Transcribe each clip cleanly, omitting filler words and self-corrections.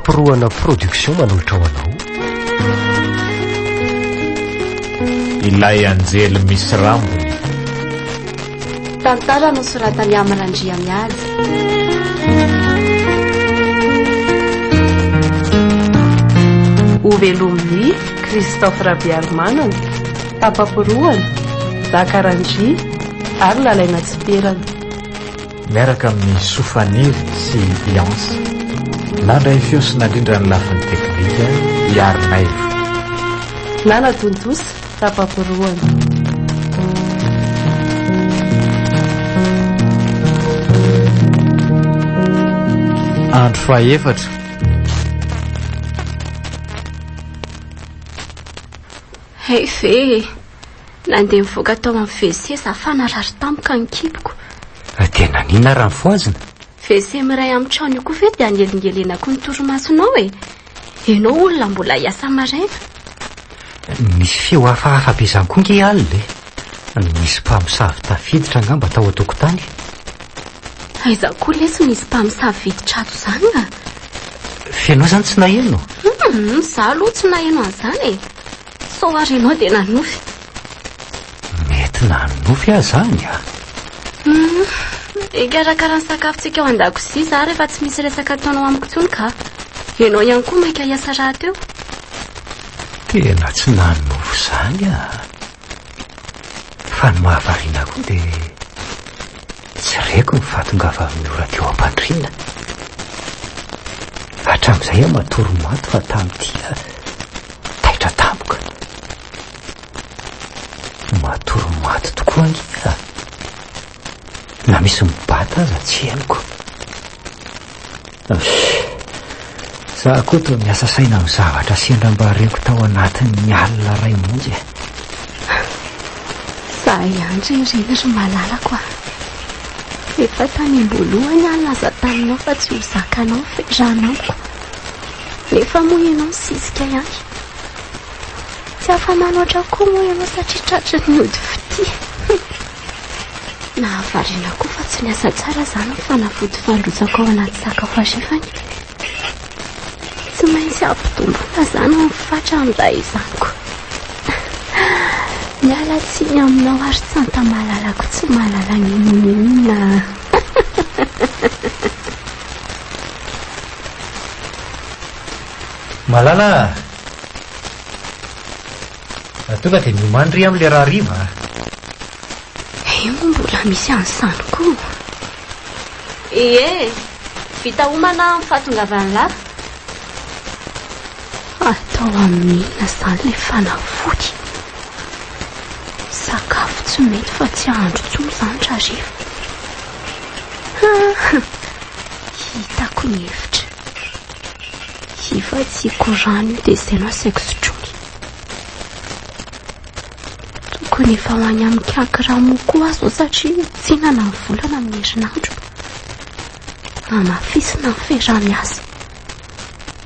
fampiroroana production manolotra ho anao. ilay Anjely misy Rambony. Tantara nosoratany Amrandria miady. Ovelomny Christophe Rabiarmanana, Tapaporoana, Dakarandria ary Lalaina Tsiperana. Miaraka amin'ny Sofaniry sy Biansa. Nandray feo sy nandrindra ny lafiny teknika Iarinaivo. Nana Tontosa, Tapaporoana. Andro fa Efatra. Ve nandeha mivoaka tao amin'ny WC zafana rary tampoka ny kiboko. Tena nina raha mifoazina. WC miray amin'ny trano io koa ve dia angelingelenako ny torimasonao e. Enao olona mbola hiasa maraina. Misy feo hafahafa be zany koa nge alina e. Misy mpamosavy tafiditra angamba tao an-tokotany. Aiza koa lesy misy mpamosavy viditra ato zany a. Fenao zany tsy naheno. Za aloha tsy naheno an'izany e. So arenao dia nanofy. Mety nanofy aho zany a. Ikarakara ny sakafontsika ao an-dakozia za rehefa tsy misy resaka ataonao amiko intsony ka. Ianao ihany koa maika hiasa raha teo. Tena tsy nanofy zany a. Fa ny mahavariana koa dia tsy reko ny fatongava amin'ny ora teo ampandrina. Hatramin'izay aho matory maty fa tamin'ity taitra tampoka. Matory maty tokoa angika. Na misy mibata aza tsy henoko. Za koa toa miasa saina amin'ny zavatra sendra mba reko tao anatin'ny alina ray monjy. Za ihany ririny ry malalako a. Efa tany am-boalohany alaza taminao fa tsy ho zakanao feranako. Nefa moa ianao sisika ihany. Tsy afa-manoatra koa moa ianao satria tratry ny ody fity. Nahavariana koa fa tsy niasa tsara zany fa nafody fandrotsako ao anaty sakafo asefany. Tsy maintsy ampitomboana zany ao mifatra amin'izay izaniko. Miala tsiny aminao ary tsanta malalako tsy malala ninina. Malala. Tonga dia miomandry amin'ilay raha riva. Mbola misy an'izany koa. Vita homana amin'ny fahatongavany lahy. Atao amin'ina zany ilay fanafody. Sakafo tsy mety fa tsy ahandro tsony zany rariva. Hitako ny hevitra. Ifa tsy korano io dia izay no asaiko sotrony. Tokony efa ho any amin'ny kankiramo koa azo satria tsy nana ny volana amin'ny herinandro. Mamafisina ny fera-miasa.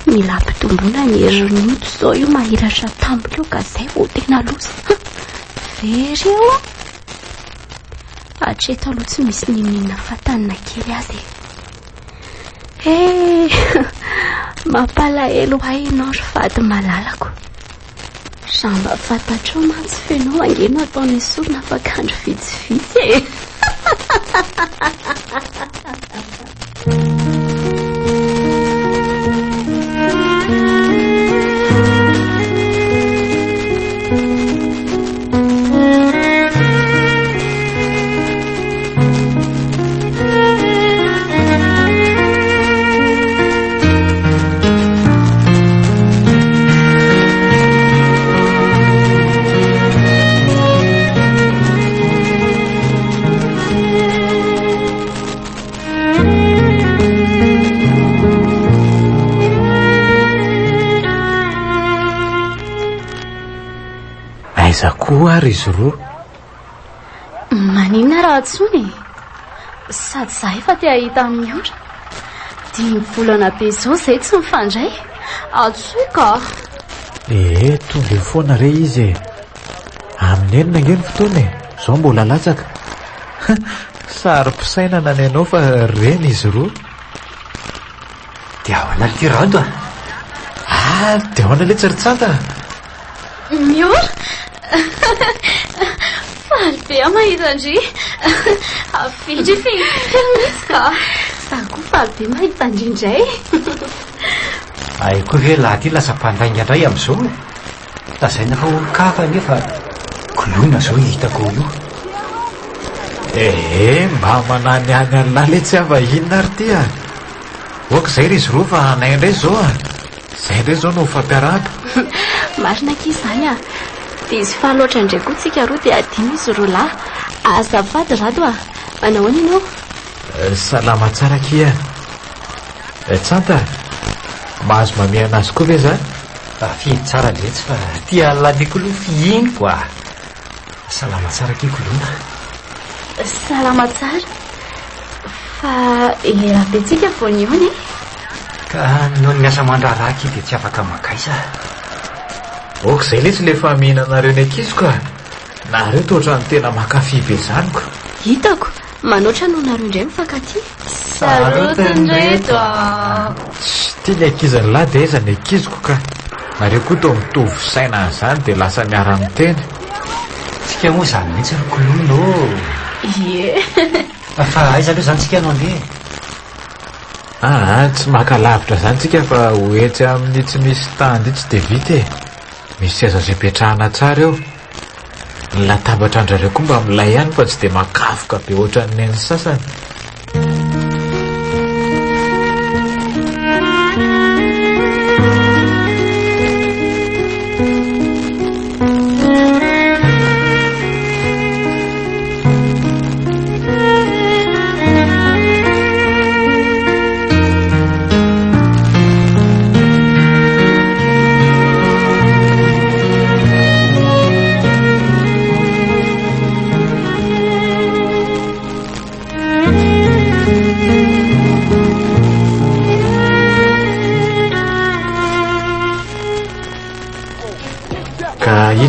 Mila ampitomboana ny herin'ny mody zao io mahiratra tampoka eo ka izay vao tena loza. Very eo hatreto aloha tsy misy ninina fatanina kely azy. Mampalahelo ahy ianao ry vady malalako. Raha mba fantatrao mantsy fenao angeno ataon'ny sorona fakandro vitsivitsy. Aiza koa ary izy roa? Maninona raha tsony? Sady za efa te ahita amin'ny ora. 5 volana be zao izay tsy mifandray. Atsoika. Tonga foana re izy. Amin'ny enina nge ny fotoana e. Zao mbola latsaka. Sary mpisainana ny anao fa reny izy roa. Dia ao anaty rado a. dia ahoana le tsaritsanta miora faly be a mahita andry afidry misy ka zaho koa faly be mahita andry indray aiko hoe laha ty lasa mpandainga indray amin'izao lazaina fa olo-kafa nefa kolona zao hitako io mba manany any an'lahy le tsy avahinina ary ty a oka izay ry izy roa fa anay indray zao a izay indray zao no fampiarahako marina ki izany a dia izy fahaloatra indray koa tsika roa dia adino izy roa lahy azafady rato a manahoana ianao salama tsara kia tsanta mahazo mamehana azy koa ve zany fidy tsara letsy fa tia laleko aloha fihiniko a salama tsara ke kolona salama tsara fa raha be tsika voaniony ka noho ny miasa mandraraka dia tsy afaka makaisa oka izay letsy le fa mihinanareo ny akiziko a nareo to ohatrany tena makafy be zaniko hitako manoatra no nareo indray mifankaty sarotindreto tsy tia ny akizany lahy dia aiza ny akiziko ka nareo koa to mitovy saina an'izany dia lasa miara-miteny tsika moa izany mihitsy ry kolona fa aiza aloha zany tsika anao andeha tsy maka lavitra zany tsika fa hoetsy amin'ny tsy misy tany tsy dia vita misy seza zay petrahana tsara eo ny latabatra andrareo koa mba milay ihany fa tsy dia makafoka be ohatran'ny eny sasany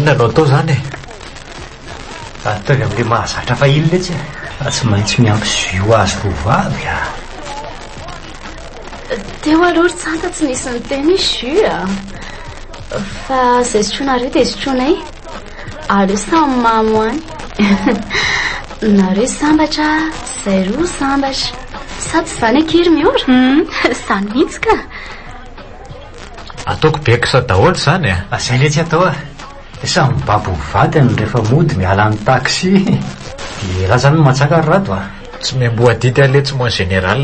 inona no atao zany atavy amin'le mahazatra fa ilo letsy tsy maintsy miampizio azy rovavy a teo aloha ry tsanta tsy nisy niteny izy fa izay sotroanareo dia sotroanay areo samy mamo any nareo sambatra izay roa sambatra sady zany akery miora zany mihitsy ka ataoko bekisa daholo zany izay letsy atao samy babo vadiny rehefa mody miala amin'ny taxi dia raha zany no matsaka ry rato tsy miamboadidy aletsy moa général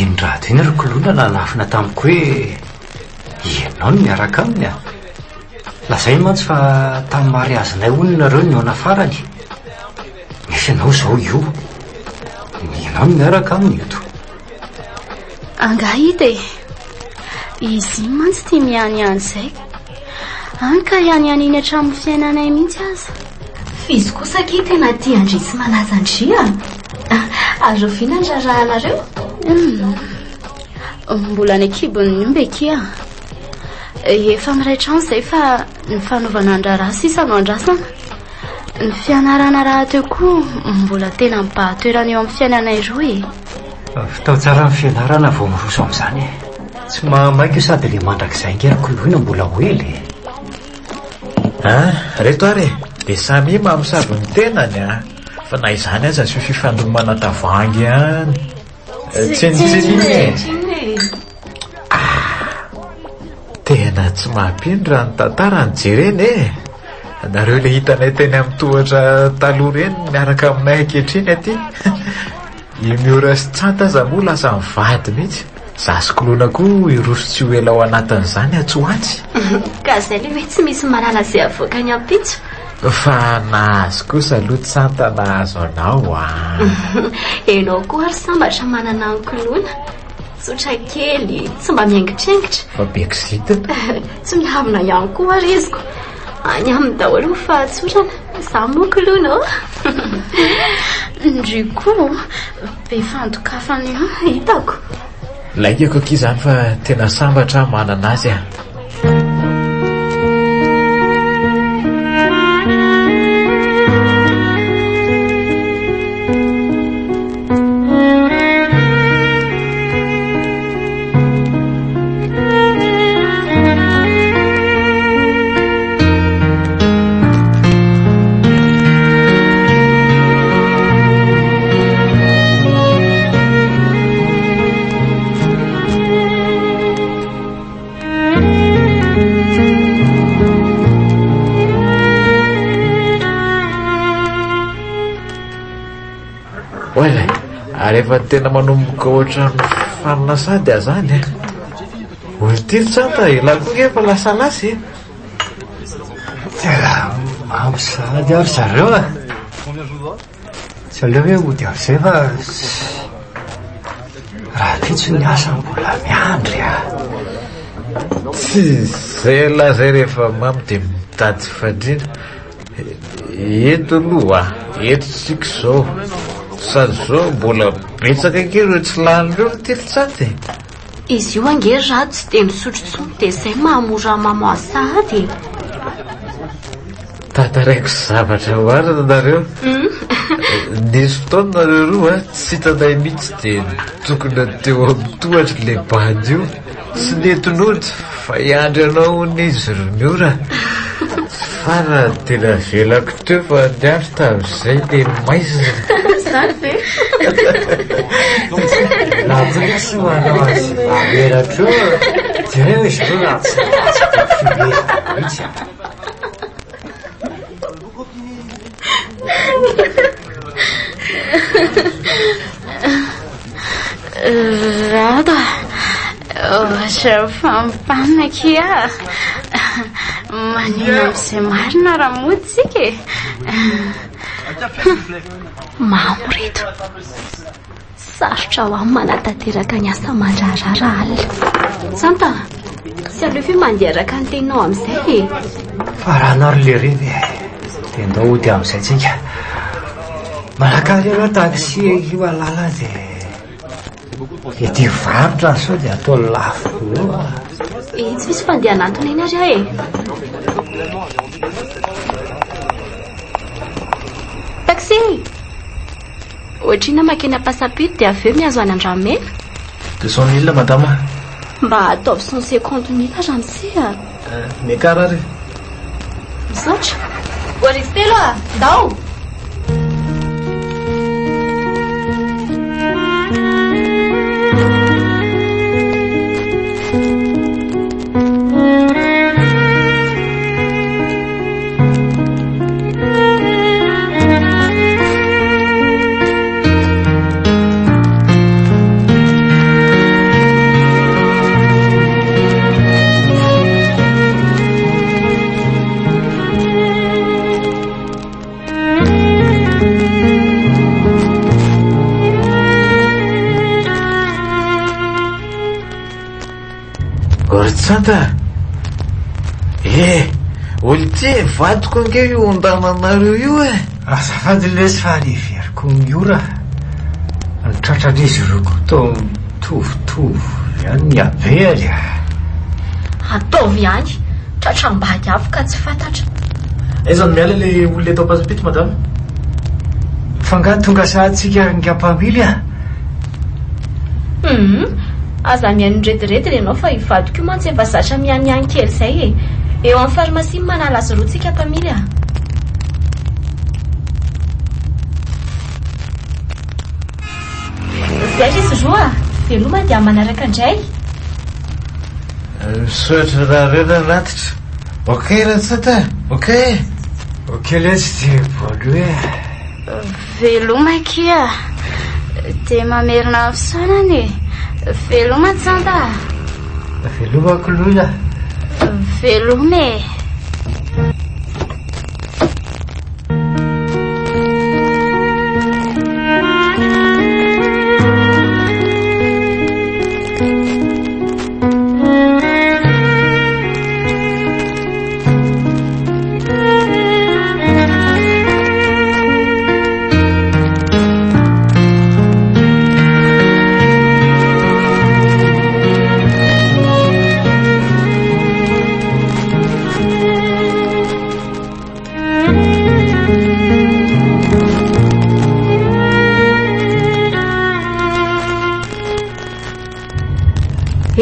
ino rato iny ry kolona nalafina tamiko hoe ianao no miaraka aminy lazay mantsy fa tamin'ny mariazinay ononareo ny ona farany nefa ianao zao io ianao no miaraka aminy eto angahita izy iny mantsy tia mianiany izay anka ihaniany iny hatramin'ny fiainanay mihitsy aza fizy kosa ki tena tia andry sy manaza andria arovina ny rarahanareo mbola ny akibon'ny omby kia efa miray trano izay fa ny fanaovana andraraha sisa no andrasana ny fianarana raha teo koa mbola tena mipahatoerana eo amin'ny fiainanay roa fitao tsara ny fianarana vao miroso amin'izany tsy mamaiko sady le mandrakizay ngery kolona mbola hoely reto ary dia samy mamosavy ny tenany fa na izany aza sy fifandomana tavangy any tsinitsiny tena tsy mampino raha ny tantara ny jereny nareo le hitanay teny amin'ny tohatra taloha reny miaraka aminay ankehitriny aty imiora sy tsanta aza moa lasa mivady mihitsy zasykolona koa iroso tsy ho ela ao anatin'izany atsoatsy ka izay le hoe tsy misy malala izay avoaka ny ampitso fa nahazo kosa aloha tsanta nahazo anao enao koa ary sambatra manana ny kolona tsotra kely tsy mba miangitraingitra fa bekizita tsy mihavina ihany koa ary iziko any amin'ny daholo fa tsorana izaho moa kolona ndry koa be fandokafany hitako laikako aky izany fa tena sambatra manana azy oe ary efa tena manomboka ohatrany faninasady azany olo tiro tsanta ilako ngefa lasa lasy tena mampisady ary zareo tsy aleo hoe ody arizay fa raha titsy ny asa mbola miandry tsy zay lazay rehefa mamy de mitady fadrina eto aloha eto tsika zao sady zao mbola betsaka kely tsy lanireo ny tiritsaty izy io angery raha tsy de misotrotsony de zay mahamora mamoasady tataraiko zavatra oarana nareo nisy fotoana nareo roa tsy hitanay mihitsy de tokony teo amin'ny tohatry le bady io sy netonody fa iandry anao n'izy roniora fa raha tena velako teo fa niandry tam'izay le maizina latsaka sy manao azy mameratra jereo izy reo raha tsy mihitsy Raha ohatra fampana kia manina amin'izay marina raha mody tsika mamo reto sarotra ho amin'ny manatanteraka ny asa mandrarara alina santa sy aleo fe mandeha araka ny tenao amin'izay fa raha naro le reny de ndao ody amin'izay tsika malakary anao taxi hivalala de ety varotra sao de atao lafo tsy misy fandeha anatona eny ary taxi ohatrina makeny pasapity de aveo miazo any andramena 200 000 madama mba ataovy 150 000 raha misea mekara ary misaotra oarizy telo ndao santa olo ty vadiko ange io ondananareo io azafady lesy fa niveriko miora ny tratran'izy roko to mitovitovy ihany ny abe ary ataovy ihany tratram-bady avoka tsy fantatra aiza ny miala le olona eto pasapity madama fangahy tonga sahatsika ngampamily aza mihaino nyrediredry ianao fa hivadiko io mantsy efa zatra mianiany kely zay eo amin'ny farmasia manala azy roa tsika mpamily zay izy roa veloma dia manaraka indray misotra raha rena natitra okey raha santa okey lesy de voalo veloma kia de mamerina fisaonany veloma tsanta velomako lola velome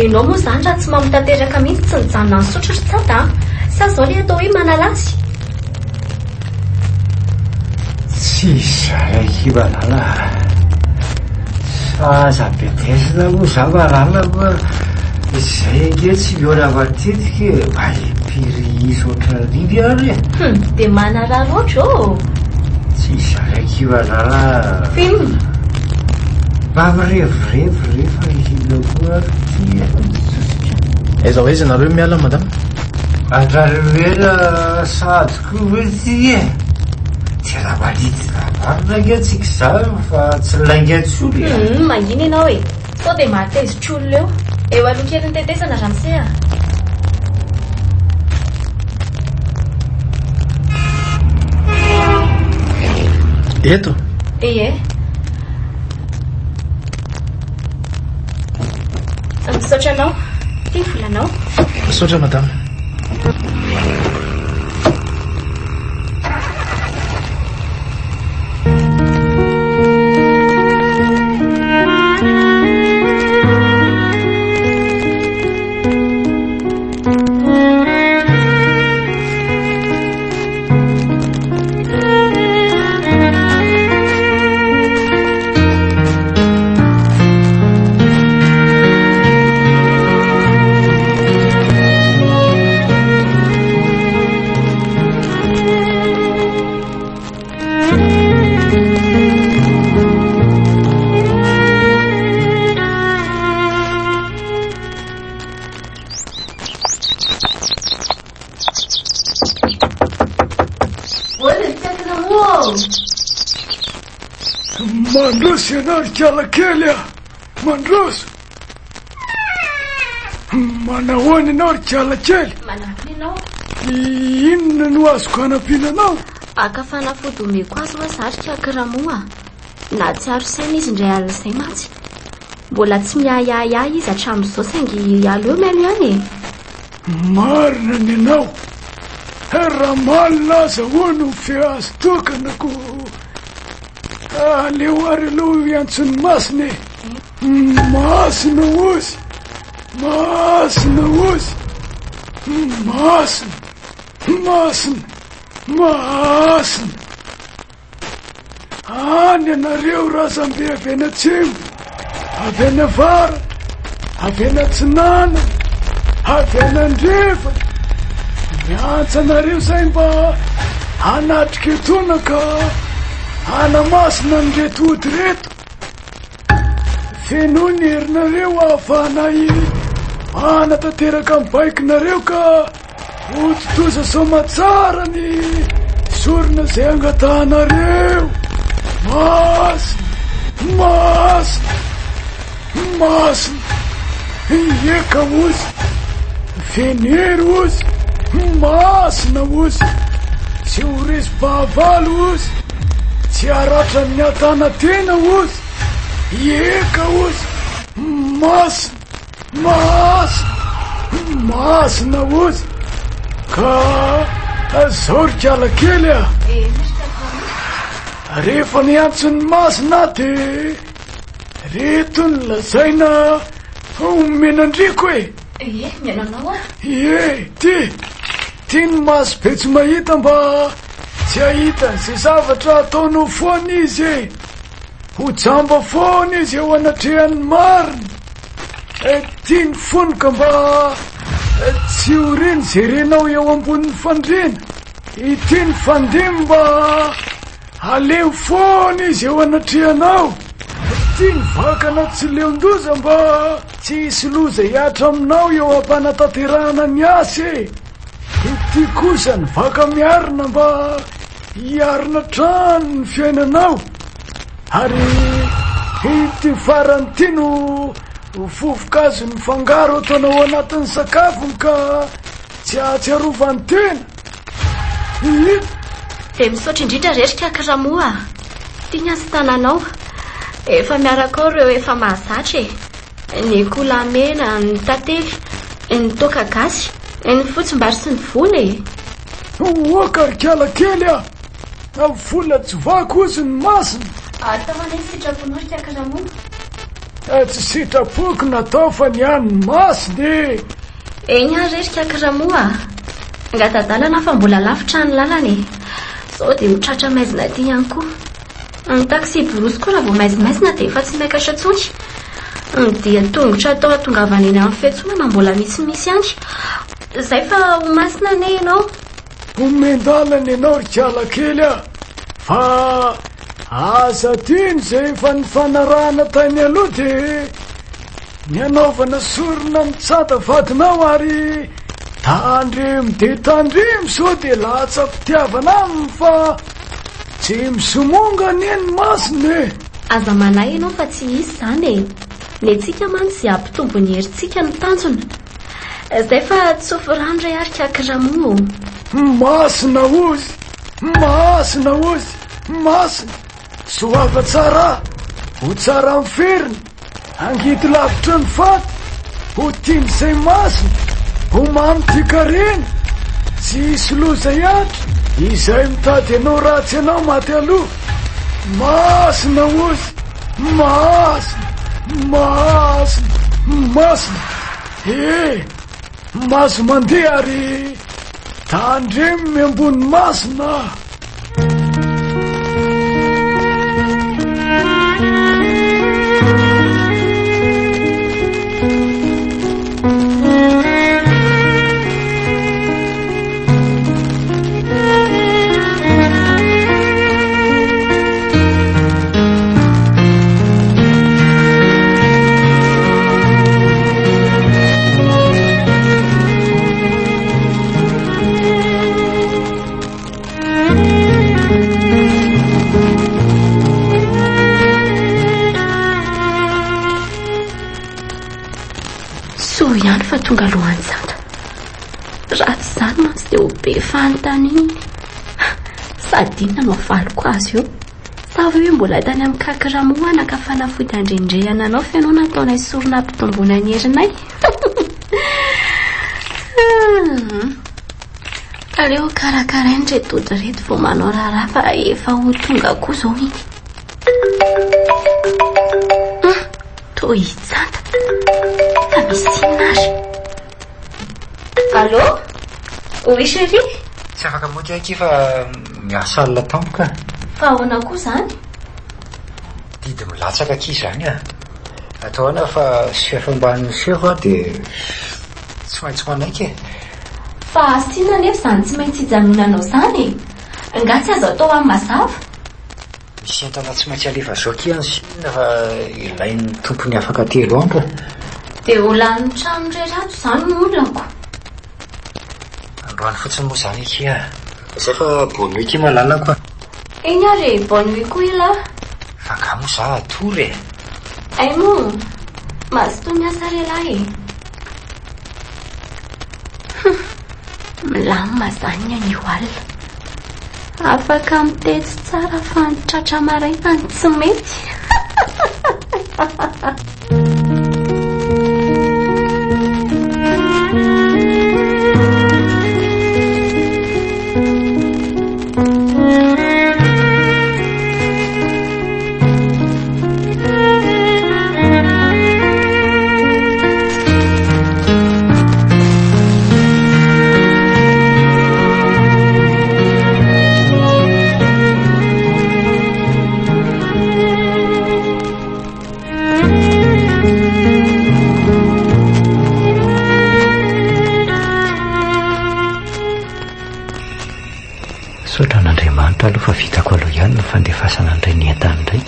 ianao moa zany raha tsy mamitateraka mihitsy tsy nijanona ny sotro ry tsata sa zao le atao hoe manalasy tsy zay kivalala saza betesina moa zavarana fa izay nge tsy miora matetika mba hipiry isotra rivy ary de manarary oatra tsy zay kivalala Mamirevorivo rehefa iloko ty. Aiza ho aiza nareo miala madama? Andrareo sady koa hoe ty e. Ty raha mality ravarina angatsika zao fa tsy laingatsolo. Mangina ianao e. Sao dia matezitr'olona eo. Eo aloha kely ny tetesana ramosea. Eto. Ie. Misaotra anao. Ty volanao. Misaotra madama. Mandroso ianao ry kialakely mandroso. Manahoana ianao ry kialakely? Manapina ianao. Inona no azoko hanampiana anao? Aka fanafody omeko azy hoa zarika kiramoa. Na tsy aro saina izy indray alina izay matsy. Mbola tsy miahiahiahy izy hatramin'izao saingy aleo mialo ihany e. Marina ny anao. Raha malina aza hono fiazo tokanako. Aleo ary aloha iantsony masina e. Masina ozy. Masina ozy. Masina. Masina. Masina. Any anareo razambe avy eny atsimo, avy eny avara, avy eny atsinana, avy eny andrefana. Miantsa anareo zay mba hanatrika etona ka hanamasina an'ireto ody reto. Fenoy ny herinareo ahafahana hanatanteraka amin'ny baikinareo ka hototoza somatsara ny sorona zay angatahanareo. Masina, masina, masina. Eka ozy, venery ozy, masina ozy. Tsy ho resy bahavalo ozy, tsy haratra amin'ny atana tena ozy. Eka ozy, masina, masina, masina ozy. Ka zao ry kialakely rehefa niantsony masina de reto ny lazaina omenandriko e. Miananao ty ny maso be tsy mahita mba tsy ahita zay zavatra ataonao foana izy e. Ho jamba foana izy eo anatrehany marina. Ty ny fonoka mba tsy horiny zay renao eo ambonin'ny fandrina. Ity ny fandimy mba aleo foana izy eo anatrehanao. Ty ny vakana tsy leondoza mba tsy hisy loza hiatra aminao eo ampanataterahana ny asy e. Ity kosa ny vaka miarina mba hiarina trano ny fiainanao. Ary ity farany ty no fofokazo ny fangaro ataonao anatin'ny sakafony ka tsy ahatsiarovany tena. Dia misaotra indrindra rerika kiramoa. Ty ny asa tananao. Efa miaraka ao ireo efa mahazatra e. Ny kolamena, ny tantely, ny toaka gasy, ny fotsim-bary sy ny vola e. Oka ry kialakely vola tsy vako ozy ny masina. Ataonay sitraponao ry kiramoa. Tsy sitrapoko natao fa ny any masina e. Eny ary rerika kiramoa. Ngatadalana fa mbola lavitra ny lalana e. Sao dia hotratra maizina ty ihany koa. Ny taksi borosy koa raha vao maizimaizina dia efa tsy miakatra tsony. Dia tongotra atao atongavana eny amin'ny fiantsonana mbola misimisy ihany. Zay fa ho masina ne ianao. Homendalana ianao ry kialakely fa asa tiany zay efa nifanarahana tany aloha de nianaovana sorona ny tsata vadinao ary tandremo de tandremo so de latsa-pitiavana aminy fa tsy misomonga ny eny masina e. Aza manay ianao fa tsy isy zany e. Le tsika mantsy izay ampitombo ny herintsika ny tanjona. Zay fa tsofy rano ray arika kiramo. Masina ozy, masina ozy, masina. Soava tsara, ho tsara miferiny, angity lavitra ny faty, ho tiny zay masina, ho mamy ty karena, tsy isy loza ihatra, izay mitady anao ratsy anao maty aloha. Masina ozy, masina, masina, masina. Maso mandeha ary tandremo ambony masina. Tonga lohany zata ratsy zany mantsy de ho be fanontany iny. Sady nanao valiko azy io sa hoe mbola tany amin'ny kakiramoana ka fanafody andrendrehana anao fianao nataonay sorona ampitomboana ny herinay. Aleo karakarainy retody reto vao manao raharaha fa efa ho tonga koa zao iny. Toy zata fa misy inazy. Allô? Oui chérie? Tsy afaka moty aky fa miasa alina tampoka. Fa ahoana koa zany? Didy milatsaka aky zany a. Ataona fa sefa ambany sefa de tsy maintsy manaiky e. Fa asina nefa zany tsy maintsy hijanonanao zany e. Nga tsy azo atao amin'ny mazava. Misy entana tsy maintsy aleva zao aky ansinina fa ilain'ny tompony afaka 3 andro. De ho lan'ny trano rerato zany ny olako. Androany fotsiny moa zany aky a. Zay fa bonne nuit malala koa. Iny ary bonne nuit koa ila. Fa ka moa za atory e. Ay mo, mazotoa miasa relahy e. Milamina zany ny alina. Afaka mitetsy tsara fa ny tratra maraina ny tsy mety. Sotran'Andriamanitra aloha fa vitako aloha ihany no fandefasana andray ny entany indray.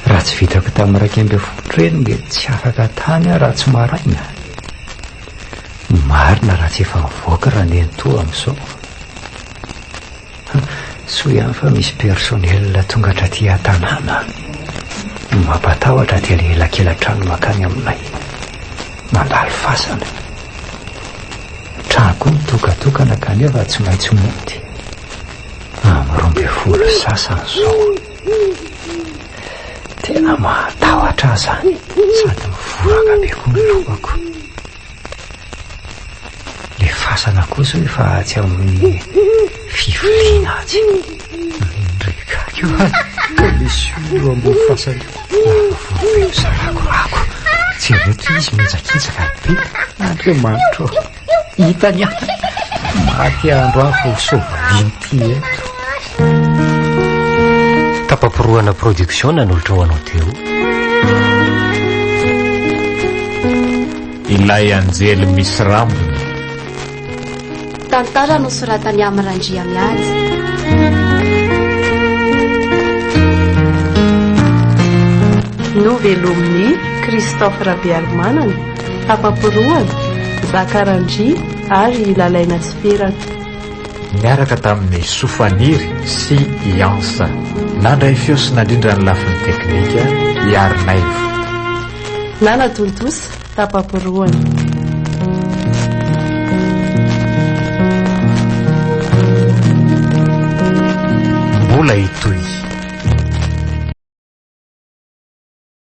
Raha tsy vitako tamin'ny 2 reny dia tsy afaka tany raha tsy maraina. Marina raha tsy efa mivoaka raha ny entoa amin'izao. Soa ihany fa misy personnel tonga hatraty an-tanàna. Mampatahotra dia ilay elakelan-trano makany aminay. Mandalo fasana. Trano koa mitokatokana kanefa tsy maintsy mody. Amin'ny 12 sasany zao. Tena mahatahotra zany sady mivoraka be koa ny lohako. Le fasana kosa efa tsy amin'ny fivoriana azy. Ndreka io le suro ambony fasana lavavoro be sarakorako. Tsy rehetra izy mitsakitsaka be. Andriamanitra hitany aho maty andro aho ho sovaliny ty eto. Tapamporoana production nanolotra ho anao teo. ilay Anjely misy Rambony. Tantara no soratany amin'ny Randria miady. Novelomny Christophe Rabiarmanana, Tapaporoana, Zakarandry ary Lalaina Tsiperana. Miaraka tamin'ny Sofaniry sy Iansa. Nandray feo sy nandrindra ny lafin'ny teknika Iarinaivo. Nana Tontosa, Tapaporoana. Mbola hitohy